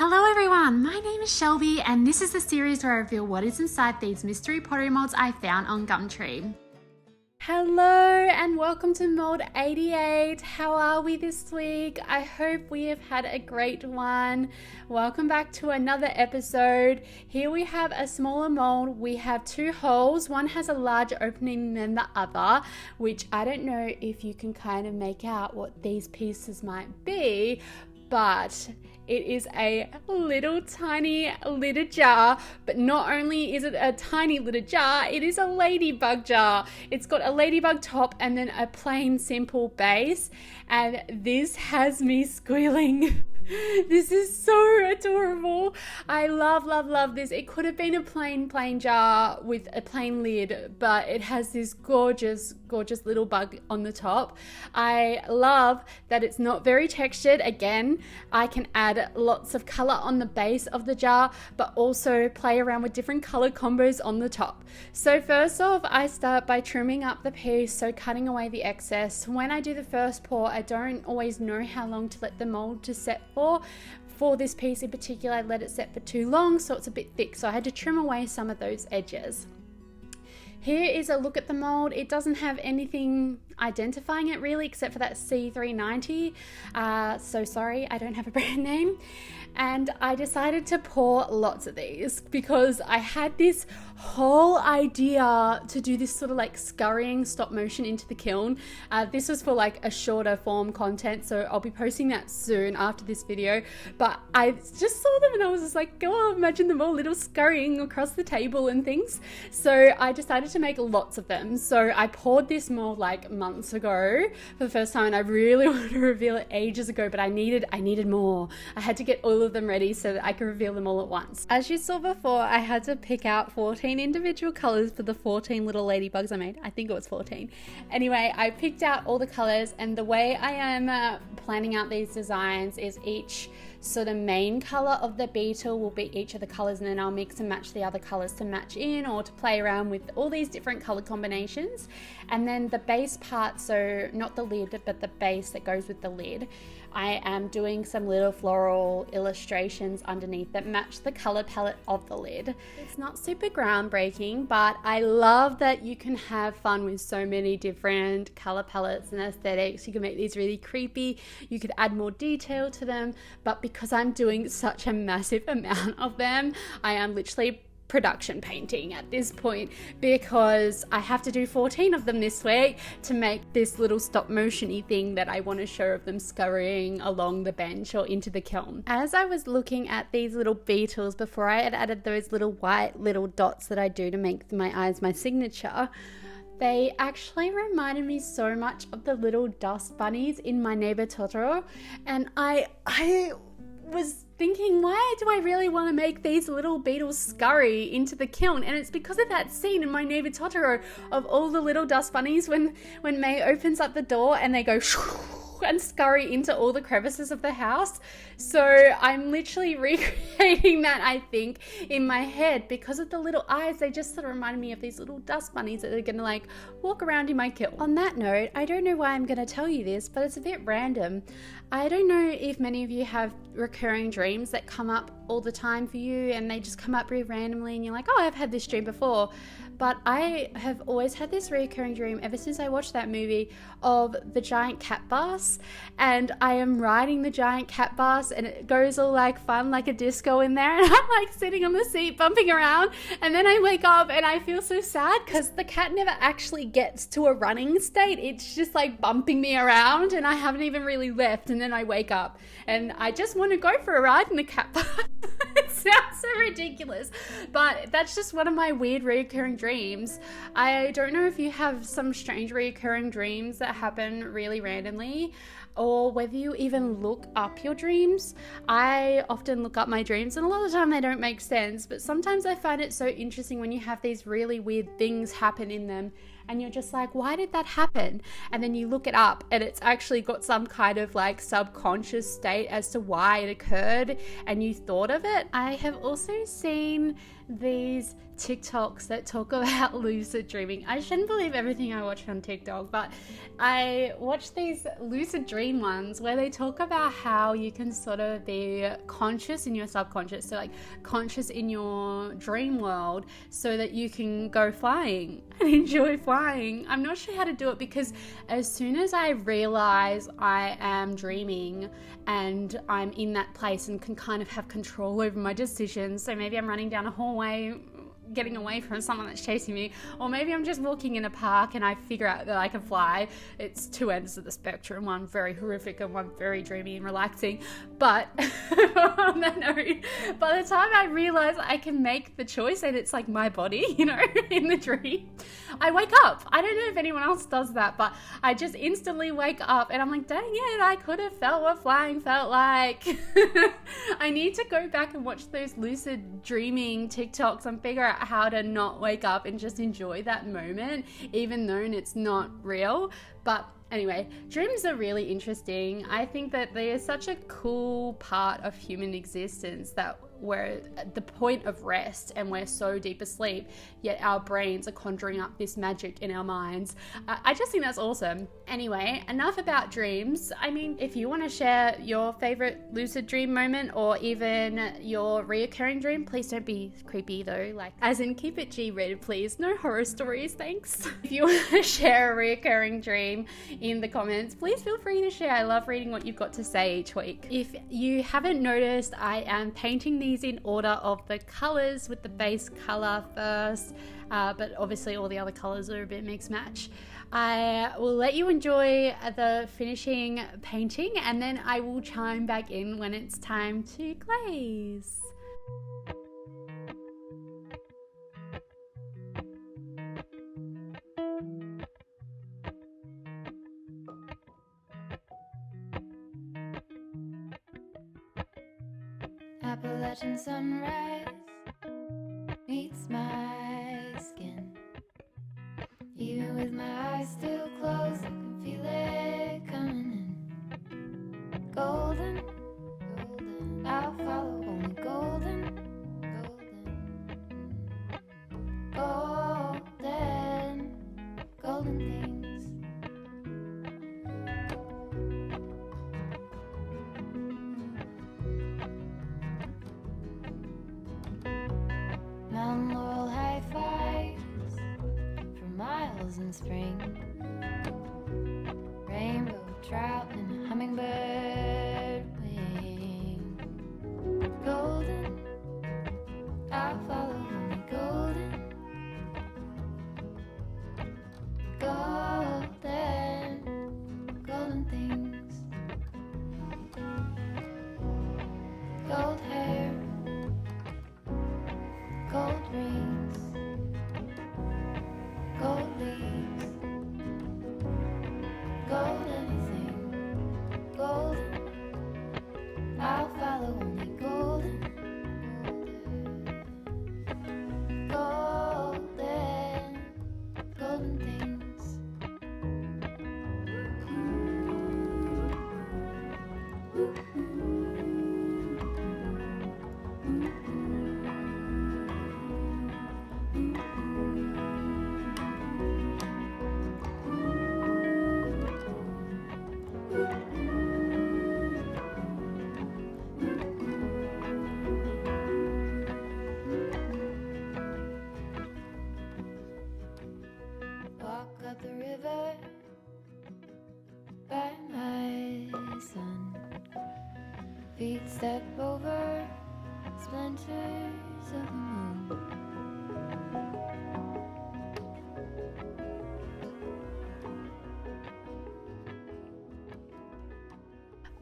Hello everyone, my name is Shelby and this is the series where I reveal what is inside these mystery pottery molds I found on Gumtree. Hello and welcome to Mould 88. How are we this week? I hope we have had a great one. Welcome back to another episode. Here we have a smaller mold. We have two holes. One has a larger opening than the other, which I don't know if you can kind of make out what these pieces might be, but it is a little tiny litter jar. But not only is it a tiny litter jar, it is a ladybug jar. It's got a ladybug top and then a plain simple base, and this has me squealing. This is so adorable. I love this. It could have been a plain jar with a plain lid, but it has this gorgeous little bug on the top. I love that it's not very textured. Again, I can add lots of color on the base of the jar, but also play around with different color combos on the top. So first off, I start by trimming up the piece, so cutting away the excess. When I do the first pour, I don't always know how long to let the mold to set for this piece in particular. I let it set for too long, so it's a bit thick, so I had to trim away some of those edges. Here is a look at the mold. It doesn't have anything identifying it really, except for that C390. So sorry, I don't have a brand name. And I decided to pour lots of these because I had this whole idea to do this sort of like scurrying stop motion into the kiln. This was for like a shorter form content, so I'll be posting that soon after this video. But I just saw them and I was just like, oh, imagine them all little scurrying across the table and things. So I decided to make lots of them. So I poured this mold like months ago for the first time, and I really wanted to reveal it ages ago, but I needed more. I had to get all of them ready so that I could reveal them all at once. As you saw before, I had to pick out 14 individual colors for the 14 little ladybugs I made. I think it was 14. Anyway, I picked out all the colors, and the way I am planning out these designs is each sort of main color of the beetle will be each of the colors, and then I'll mix and match the other colors to match in or to play around with all these different color combinations. And then the base part, so not the lid but the base that goes with the lid, I am doing some little floral illustrations underneath that match the color palette of the lid. It's not super groundbreaking, but I love that you can have fun with so many different color palettes and aesthetics. You can make these really creepy, you could add more detail to them, but because I'm doing such a massive amount of them, I am literally production painting at this point, because I have to do 14 of them this week to make this little stop motion-y thing that I want to show of them scurrying along the bench or into the kiln. As I was looking at these little beetles before, I had added those little white little dots that I do to make my eyes my signature. They actually reminded me so much of the little dust bunnies in My Neighbor Totoro, and I was thinking, why do I really want to make these little beetles scurry into the kiln? And it's because of that scene in My Neighbor Totoro of all the little dust bunnies when May opens up the door and they go and scurry into all the crevices of the house. So I'm literally recreating that, I think, in my head because of the little eyes. They just sort of remind me of these little dust bunnies that are gonna like walk around in my kiln. On that note, I don't know why I'm gonna tell you this, but it's a bit random. I don't know if many of you have recurring dreams that come up all the time for you, and they just come up really randomly and you're like, oh, I've had this dream before. But I have always had this recurring dream ever since I watched that movie of the giant cat bus, and I am riding the giant cat bus and it goes all like fun, like a disco in there, and I'm like sitting on the seat bumping around, and then I wake up and I feel so sad because the cat never actually gets to a running state. It's just like bumping me around and I haven't even really left, and then I wake up and I just want to go for a ride in the cat bus. It sounds so ridiculous, but that's just one of my weird recurring dreams. I don't know if you have some strange recurring dreams that happen really randomly, or whether you even look up your dreams. I often look up my dreams and a lot of the time they don't make sense, but sometimes I find it so interesting when you have these really weird things happen in them and you're just like, why did that happen? And then you look it up and it's actually got some kind of like subconscious state as to why it occurred and you thought of it. I have also seen these TikToks that talk about lucid dreaming. I shouldn't believe everything I watch on TikTok, but I watch these lucid dream ones where they talk about how you can sort of be conscious in your subconscious, so like conscious in your dream world, so that you can go flying and enjoy flying. I'm not sure how to do it, because as soon as I realize I am dreaming and I'm in that place and can kind of have control over my decisions, so maybe I'm running down a hallway getting away from someone that's chasing me, or maybe I'm just walking in a park and I figure out that I can fly. It's two ends of the spectrum, one very horrific and one very dreamy and relaxing. But on that note, by the time I realize I can make the choice and it's like my body, you know, in the dream, I wake up. I don't know if anyone else does that, but I just instantly wake up and I'm like, dang it, I could have felt what flying felt like. I need to go back and watch those lucid dreaming TikToks and figure out how to not wake up and just enjoy that moment, even though it's not real. But anyway, dreams are really interesting. I think that they are such a cool part of human existence, that we're at the point of rest and we're so deep asleep, yet our brains are conjuring up this magic in our minds. I just think that's awesome. Anyway, enough about dreams. I mean, if you want to share your favorite lucid dream moment or even your reoccurring dream, please don't be creepy though, like as in keep it G-rated please, no horror stories, thanks. If you want to share a reoccurring dream in the comments, please feel free to share. I love reading what you've got to say each week. If you haven't noticed, I am painting these in order of the colors, with the base color first, but obviously all the other colors are a bit mix match. I will let you enjoy the finishing painting and then I will chime back in when it's time to glaze. Appalachian sunrise meets my skin. Even with my eyes still closed, I can feel it coming in. Golden, golden, I'll follow only golden, golden, golden, golden things. Mountain laurel high fives for miles in spring. Rainbow trout and a hummingbird wing. Golden, I'll follow only golden, golden, golden things. Gold hair, gold rings, gold leaves, gold anything, golden, I'll follow only golden, golden, golden things. Walk up the river by my son. Feet step over splinters of the moon.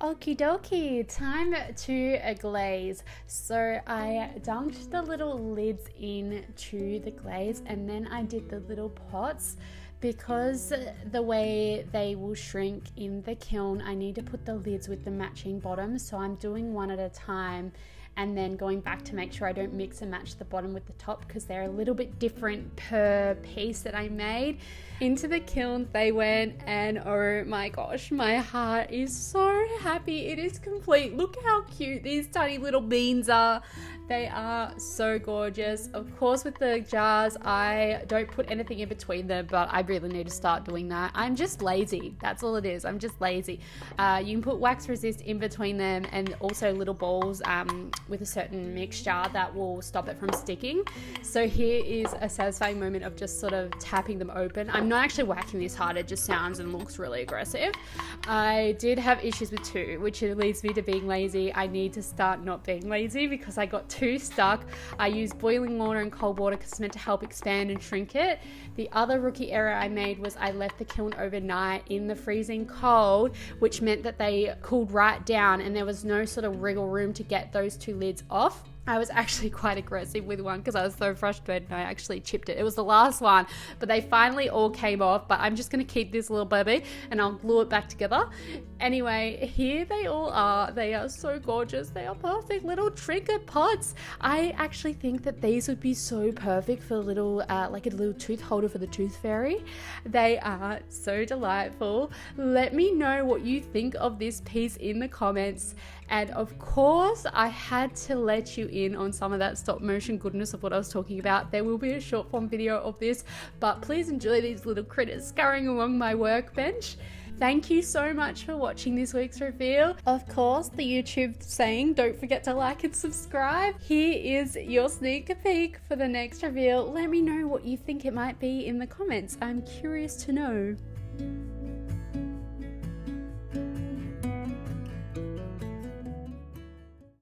Okie dokie, time to glaze. So I dunked the little lids into the glaze and then I did the little pots. Because the way they will shrink in the kiln, I need to put the lids with the matching bottoms, so I'm doing one at a time. and then going back to make sure I don't mix and match the bottom with the top because they're a little bit different per piece that I made. Into the kiln they went, and oh my gosh, my heart is so happy. It is complete. Look how cute these tiny little beans are. They are so gorgeous. Of course, with the jars, I don't put anything in between them, but I really need to start doing that. I'm just lazy. That's all it is. I'm just lazy. You can put wax resist in between them, and also little balls with a certain mixture that will stop it from sticking. So here is a satisfying moment of just sort of tapping them open. I'm not actually whacking this hard. It just sounds and looks really aggressive. I did have issues with two, which leads me to being lazy. I need to start not being lazy because I got too stuck. I use boiling water and cold water because it's meant to help expand and shrink it. The other rookie error I made was I left the kiln overnight in the freezing cold, which meant that they cooled right down and there was no sort of wriggle room to get those two lids off. I was actually quite aggressive with one because I was so frustrated and I actually chipped it. It was the last one, but they finally all came off. But I'm just going to keep this little baby and I'll glue it back together. Anyway, here they all are. They are so gorgeous. They are perfect little trinket pots. I actually think that these would be so perfect for a little, like a little tooth holder for the tooth fairy. They are so delightful. Let me know what you think of this piece in the comments. And of course, I had to let you in on some of that stop motion goodness of what I was talking about. There will be a short form video of this, but please enjoy these little critters scurrying along my workbench. Thank you so much for watching this week's reveal. Of course, the YouTube saying, don't forget to like and subscribe. Here is your sneak peek for the next reveal. Let me know what you think it might be in the comments. I'm curious to know.